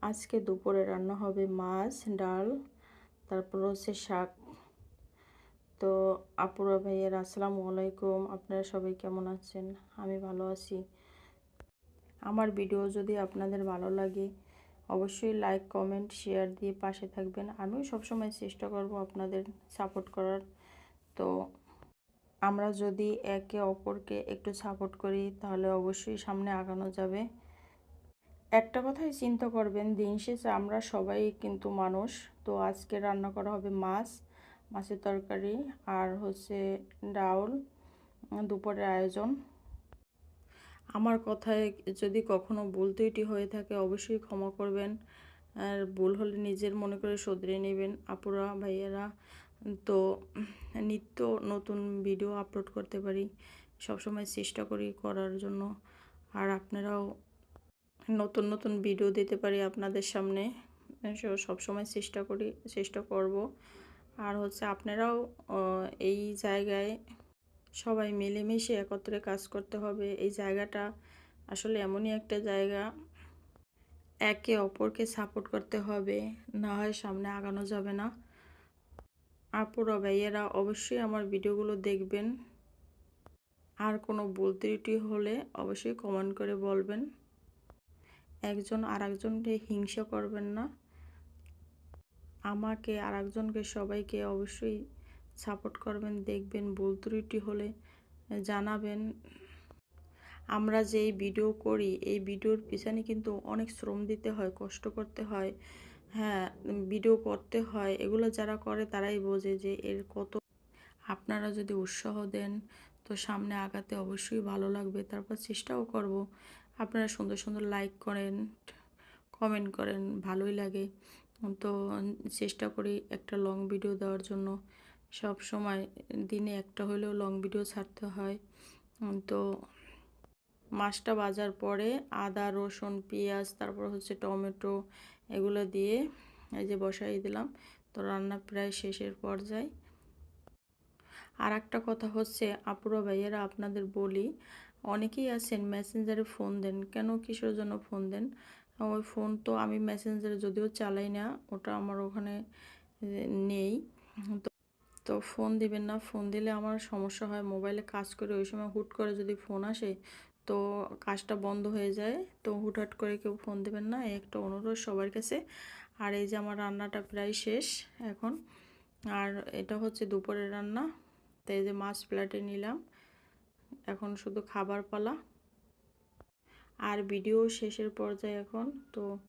আজকে দুপুরে রান্না হবে মাছ, ডাল, তারপর হচ্ছে শাক। তো আপুরা ভাইয়েরা আসসালামু আলাইকুম, আপনারা সবাই কেমন আছেন? আমি ভালো আছি। আমার ভিডিও যদি আপনাদের ভালো লাগে অবশ্যই লাইক, কমেন্ট, শেয়ার দিয়ে পাশে থাকবেন। আমিও সবসময় চেষ্টা করব আপনাদের সাপোর্ট করার। তো আমরা যদি একে অপরকে একটু সাপোর্ট করি তাহলে অবশ্যই সামনে আগানো যাবে। একটা কথাই চিন্তা করবেন, দিন শেষে আমরা সবাই কিন্তু মানুষ। তো আজকে রান্না করা হবে মাছ, মাছের তরকারি আর হচ্ছে ডাউল, দুপুরের আয়োজন। আমার কথায় যদি কখনো ভুল ত্রুটি হয়ে থাকে অবশ্যই ক্ষমা করবেন, আর ভুল হলে নিজের মনে করে শুধরে নেবেন আপুরা ভাইয়েরা। তো নিত্য নতুন ভিডিও আপলোড করতে পারি, সবসময় চেষ্টা করি করার জন্য। আর আপনারাও নতুন নতুন ভিডিও দিতে পারি আপনাদের সামনে, সবসময় চেষ্টা করব। আর হচ্ছে আপনারাও এই জায়গায় সবাই মিলেমিশে একত্রে কাজ করতে হবে। এই জায়গাটা আসলে এমনই একটা জায়গা, একে অপরকে সাপোর্ট করতে হবে, না হয় সামনে আগানো যাবে না। আপুরা ভাইয়েরা অবশ্যই আমার ভিডিওগুলো দেখবেন, আর কোনো ভুল ত্রুটি হলে অবশ্যই কমেন্ট করে বলবেন। একজন আর একজনকে হিংসা করবেন না। আমাকে আর একজনকে সবাইকে অবশ্যই সাপোর্ট করবেন, দেখবেন ভুল ত্রুটি হলে জানাবেন। আমরা যেই ভিডিও করি এই ভিডিওর পিছনে কিন্তু অনেক শ্রম দিতে হয়, কষ্ট করতে হয়। হ্যাঁ, ভিডিও করতে হয়, এগুলো যারা করে তারাই বোঝে যে এর কত। আপনারা যদি উৎসাহ দেন তো সামনে আগাতে অবশ্যই ভালো লাগবে। তারপর চেষ্টাও করব। আপনারা সুন্দর সুন্দর লাইক করেন, কমেন্ট করেন, ভালোই লাগে। তো চেষ্টা করি একটা লং ভিডিও দেওয়ার জন্য। সব সময় দিনে একটা হলেও লং ভিডিও ছাড়তে হয়। তো মাছটা ভাজার পরে আদা, রসুন, পেঁয়াজ, তারপর হচ্ছে টমেটো, এগুলো দিয়ে এই যে বসাই দিলাম। তো রান্না প্রায় শেষের পর্যায়ে। আর একটা কথা হচ্ছে আপুরা ভাইয়েরা, আপনাদের বলি, অনেকেই আছেন মেসেঞ্জারে ফোন দেন, কেন কিসের জন্য ফোন দেন? ওই ফোন তো আমি মেসেঞ্জারে যদিও চালাই না, ওটা আমার ওখানে নেই। তো তো ফোন দিবেন না, ফোন দিলে আমার সমস্যা হয়। মোবাইলে কাজ করে ওই সময় হুট করে যদি ফোন আসে তো কাজটা বন্ধ হয়ে যায়। তো হুটহাট করে কেউ ফোন দেবেন না, এই একটা অনুরোধ সবার কাছে। আর এই যে আমার রান্নাটা প্রায় শেষ এখন, আর এটা হচ্ছে দুপুরের রান্না। তো এই যে মাছ প্লেটে নিলাম, এখন শুধু খাবার পালা। আর ভিডিও শেষের পর্যায়ে এখন। তো